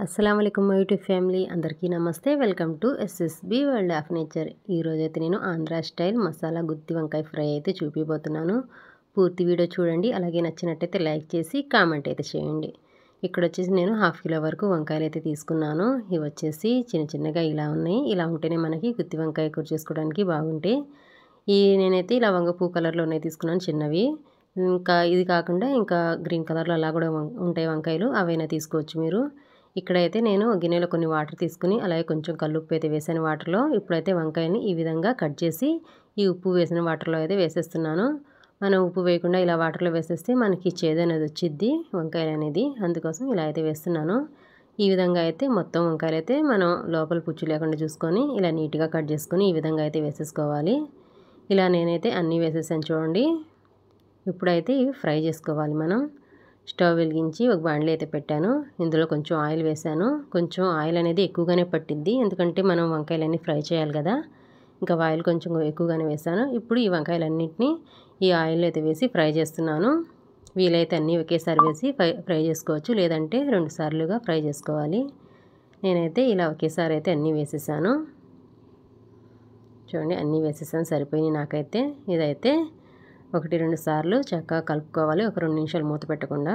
అస్సలం అయికం YouTube family అందరికీ నమస్తే. Welcome to SSB world of nature. ఈరోజైతే నేను ఆంధ్ర స్టైల్ మసాలా గుత్తి వంకాయ ఫ్రై అయితే చూపిపోతున్నాను. పూర్తి వీడియో చూడండి. అలాగే నచ్చినట్టయితే లైక్ చేసి కామెంట్ అయితే చేయండి. ఇక్కడ వచ్చేసి నేను 1/2 కిలో వరకు వంకాయలు అయితే తీసుకున్నాను. ఇవి వచ్చేసి చిన్న చిన్నగా ఇలా ఉన్నాయి. ఇలా ఉంటేనే మనకి గుత్తి వంకాయ కూర చేసుకోవడానికి బాగుంటాయి. నేనైతే ఇలా వంగపూ కలర్లోనే తీసుకున్నాను చిన్నవి. ఇంకా ఇది కాకుండా ఇంకా గ్రీన్ కలర్లో అలా కూడా ఉంటాయి వంకాయలు, అవైనా తీసుకోవచ్చు మీరు. ఇక్కడైతే నేను గిన్నెలో కొన్ని వాటర్ తీసుకుని అలాగే కొంచెం కల్లుప్పు అయితే వేసాను వాటర్లో. ఇప్పుడైతే వంకాయని ఈ విధంగా కట్ చేసి ఈ ఉప్పు వేసిన వాటర్లో అయితే వేసేస్తున్నాను. మనం ఉప్పు వేయకుండా ఇలా వాటర్లో వేసేస్తే మనకి చేదు అనేది వచ్చిద్ది వంకాయలు అనేది, అందుకోసం ఇలా అయితే వేస్తున్నాను. ఈ విధంగా అయితే మొత్తం వంకాయలు అయితే మనం లోపల పుచ్చు లేకుండా చూసుకొని ఇలా నీట్గా కట్ చేసుకొని ఈ విధంగా అయితే వేసేసుకోవాలి. ఇలా నేనైతే అన్నీ వేసేసాను చూడండి. ఇప్పుడైతే ఇవి ఫ్రై చేసుకోవాలి. మనం స్టవ్ వెలిగించి ఒక బాండ్లీ అయితే పెట్టాను. ఇందులో కొంచెం ఆయిల్ వేసాను. కొంచెం ఆయిల్ అనేది ఎక్కువగానే పట్టిద్ది, ఎందుకంటే మనం వంకాయలన్నీ ఫ్రై చేయాలి కదా. ఇంకా ఆయిల్ కొంచెం ఎక్కువగానే వేసాను. ఇప్పుడు ఈ వంకాయలన్నింటినీ ఈ ఆయిల్ అయితే వేసి ఫ్రై చేస్తున్నాను. వీలైతే అన్నీ ఒకేసారి వేసి ఫ్రై చేసుకోవచ్చు, లేదంటే 2 సార్లుగా ఫ్రై చేసుకోవాలి. నేనైతే ఇలా ఒకేసారి అయితే అన్నీ వేసేసాను. చూడండి, అన్నీ వేసేసాను, సరిపోయినాయి నాకైతే. ఇదైతే 1-2 సార్లు చక్కగా కలుపుకోవాలి, ఒక 2 నిమిషాలు మూత పెట్టకుండా.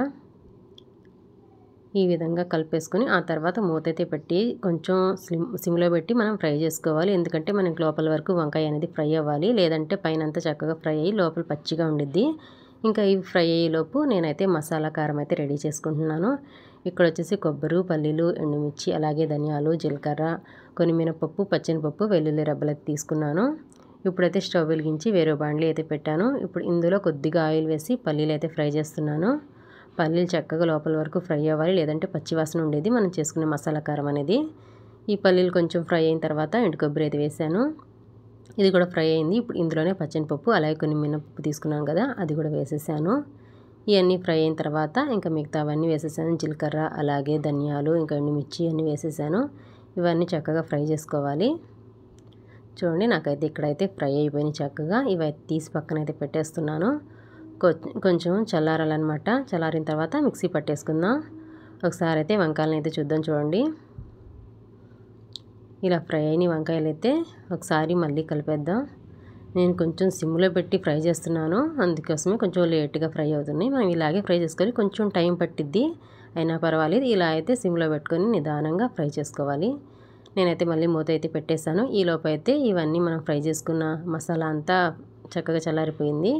ఈ విధంగా కలిపేసుకొని ఆ తర్వాత మూత అయితే పెట్టి కొంచెం సిమ్లో పెట్టి మనం ఫ్రై చేసుకోవాలి. ఎందుకంటే మనకి లోపల వరకు వంకాయ అనేది ఫ్రై అవ్వాలి, లేదంటే పైన అంతా చక్కగా ఫ్రై అయ్యి లోపల పచ్చిగా ఉండిద్ది. ఇంకా ఇవి ఫ్రై అయ్యేలోపు నేనైతే మసాలా కారం అయితే రెడీ చేసుకుంటున్నాను. ఇక్కడ వచ్చేసి కొబ్బరి, పల్లీలు, ఎండుమిర్చి, అలాగే ధనియాలు, జీలకర్ర, కొన్ని మినపప్పు, పచ్చెనపప్పు, వెల్లుల్లి రెబ్బలు అయితే తీసుకున్నాను. ఇప్పుడైతే స్టవ్ వెలిగించి వేరే బాండ్లీ అయితే పెట్టాను. ఇప్పుడు ఇందులో కొద్దిగా ఆయిల్ వేసి పల్లీలు అయితే ఫ్రై చేస్తున్నాను. పల్లీలు చక్కగా లోపల వరకు ఫ్రై అవ్వాలి, లేదంటే పచ్చివాసన ఉండేది మనం చేసుకునే మసాలా కారం అనేది. ఈ పల్లీలు కొంచెం ఫ్రై అయిన తర్వాత ఎండు కొబ్బరి అయితే వేసాను. ఇది కూడా ఫ్రై అయింది. ఇప్పుడు ఇందులోనే పచ్చెనపప్పు అలాగే కొన్ని మినపప్పు తీసుకున్నాను కదా, అది కూడా వేసేసాను. ఇవన్నీ ఫ్రై అయిన తర్వాత ఇంకా మిగతావన్నీ వేసేసాను. జీలకర్ర, అలాగే ధనియాలు, ఇంకా ఎండుమిర్చి అన్నీ వేసేసాను. ఇవన్నీ చక్కగా ఫ్రై చేసుకోవాలి. చూడండి, నాకైతే ఇక్కడైతే ఫ్రై అయిపోయినాయి చక్కగా. ఇవైతే తీసి పక్కనైతే పెట్టేస్తున్నాను. కొంచెం చల్లారాలన్నమాట. చల్లారిన తర్వాత మిక్సీ పట్టేసుకుందాం. ఒకసారి అయితే వంకాయలను అయితే చూద్దాం. చూడండి, ఇలా ఫ్రై అయిన వంకాయలు అయితే ఒకసారి మళ్ళీ కలిపేద్దాం. నేను కొంచెం సిమ్లో పెట్టి ఫ్రై చేస్తున్నాను, అందుకోసమే కొంచెం లేట్గా ఫ్రై అవుతున్నాయి. మనం ఇలాగే ఫ్రై చేసుకొని కొంచెం టైం పట్టిద్ది, అయినా పర్వాలేదు. ఇలా అయితే సిమ్లో పెట్టుకొని నిదానంగా ఫ్రై చేసుకోవాలి. నేనైతే మళ్ళీ మూత అయితే పెట్టేశాను. ఈలోపు అయితే ఇవన్నీ మనం ఫ్రై చేసుకున్న మసాలా అంతా చక్కగా చల్లారిపోయింది.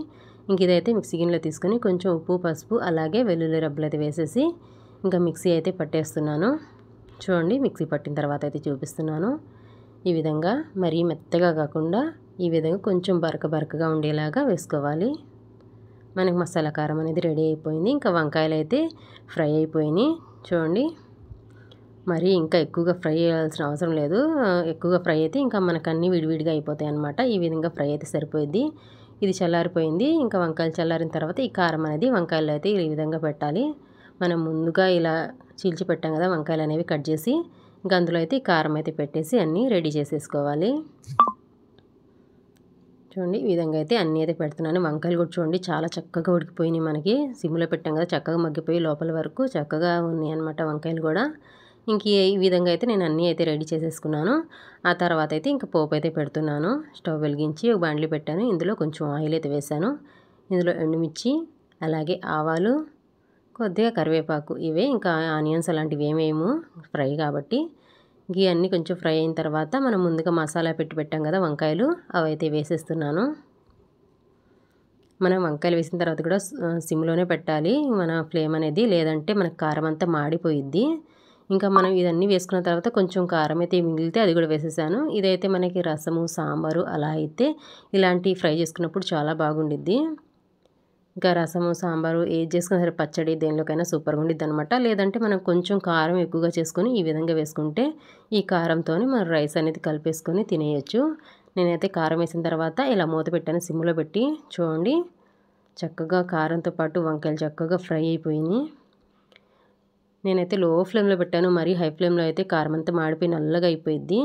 ఇంక ఇదైతే మిక్సీ గిన్నెలో తీసుకొని కొంచెం ఉప్పు, పసుపు, అలాగే వెల్లుల్లి రెబ్బలు అయితే వేసేసి ఇంకా మిక్సీ అయితే పట్టేస్తున్నాను. చూడండి, మిక్సీ పట్టిన తర్వాత అయితే చూపిస్తున్నాను. ఈ విధంగా మరీ మెత్తగా కాకుండా ఈ విధంగా కొంచెం బరకగా ఉండేలాగా వేసుకోవాలి. మనకి మసాలా కారం అనేది రెడీ అయిపోయింది. ఇంకా వంకాయలు అయితే ఫ్రై అయిపోయినాయి. చూడండి, మరి ఇంకా ఎక్కువగా ఫ్రై చేయాల్సిన అవసరం లేదు. ఎక్కువగా ఫ్రై అయితే ఇంకా మనకు అన్నీ విడివిడిగా అయిపోతాయి అన్నమాట. ఈ విధంగా ఫ్రై అయితే సరిపోయింది. ఇది చల్లారిపోయింది. ఇంకా వంకాయలు చల్లారిన తర్వాత ఈ కారం అనేది వంకాయలు అయితే ఈ విధంగా పెట్టాలి. మనం ముందుగా ఇలా చీల్చి పెట్టాం కదా వంకాయలు అనేవి కట్ చేసి, ఇంకా అందులో అయితే ఈ కారం అయితే పెట్టేసి అన్నీ రెడీ చేసేసుకోవాలి. చూడండి, ఈ విధంగా అయితే అన్నీ అయితే పెడుతున్నాను. వంకాయలు కూడా చూడండి చాలా చక్కగా ఉడికిపోయినాయి. మనకి సిమ్లో పెట్టాం కదా, చక్కగా మగ్గిపోయి లోపల వరకు చక్కగా ఉన్నాయి అన్నమాట వంకాయలు కూడా. ఇంక ఈ విధంగా అయితే నేను అన్నీ అయితే రెడీ చేసేసుకున్నాను. ఆ తర్వాత అయితే ఇంకా పోపు అయితే పెడుతున్నాను. స్టవ్ వెలిగించి ఒక బాండ్లీ పెట్టాను. ఇందులో కొంచెం ఆయిల్ అయితే వేసాను. ఇందులో ఎండుమిర్చి, అలాగే ఆవాలు, కొద్దిగా కరివేపాకు, ఇవే ఇంకా ఆనియన్స్ అలాంటివి ఏమేమో ఫ్రై కాబట్టి. ఇవన్నీ కొంచెం ఫ్రై అయిన తర్వాత మనం ముందుగా మసాలా పెట్టాం కదా వంకాయలు, అవైతే వేసేస్తున్నాను. మనం వంకాయలు వేసిన తర్వాత కూడా సిమ్లోనే పెట్టాలి మన ఫ్లేమ్ అనేది, లేదంటే మనకు కారం అంతా మాడిపోయిద్ది. ఇంకా మనం ఇదన్నీ వేసుకున్న తర్వాత కొంచెం కారం అయితే మిగిలితే అది కూడా వేసేసాను. ఇదైతే మనకి రసము, సాంబారు అలా అయితే ఇలాంటివి ఫ్రై చేసుకున్నప్పుడు చాలా బాగుండిద్ది. ఇంకా రసము, సాంబారు ఏది చేసుకున్నా సరే, పచ్చడి దేనిలోకైనా సూపర్గా ఉండిద్ది అనమాట. లేదంటే మనం కొంచెం కారం ఎక్కువగా చేసుకొని ఈ విధంగా వేసుకుంటే ఈ కారంతో మనం రైస్ అనేది కలిపేసుకొని తినేయచ్చు. నేనైతే కారం వేసిన తర్వాత ఇలా మూత పెట్టాను సిమ్లో పెట్టి. చూడండి, చక్కగా కారంతో పాటు వంకాయలు చక్కగా ఫ్రై అయిపోయినాయి. నేనైతే లో ఫ్లేమ్లో పెట్టాను, మరీ హై ఫ్లేమ్లో అయితే కారం అంతా మాడిపోయి నల్లగా అయిపోయింది.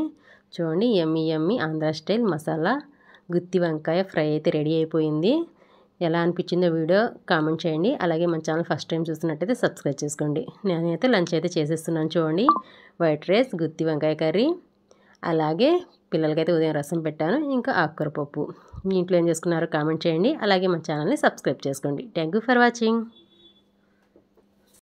చూడండి, యమ్మీ యమ్మీ ఆంధ్ర స్టైల్ మసాలా గుత్తి వంకాయ ఫ్రై అయితే రెడీ అయిపోయింది. ఎలా అనిపించిందో వీడియో కామెంట్ చేయండి. అలాగే మన ఛానల్ ఫస్ట్ టైం చూస్తున్నట్టయితే సబ్స్క్రైబ్ చేసుకోండి. నేనైతే లంచ్ అయితే చేసేస్తున్నాను చూడండి. వైట్ రైస్, గుత్తి వంకాయ కర్రీ, అలాగే పిల్లలకైతే ఉదయం రసం పెట్టాను, ఇంకా ఆకుకూర పప్పు. మీ ఇంట్లో ఏం చేసుకున్నారో కామెంట్ చేయండి. అలాగే మన ఛానల్ని సబ్స్క్రైబ్ చేసుకోండి. Thank you for watching.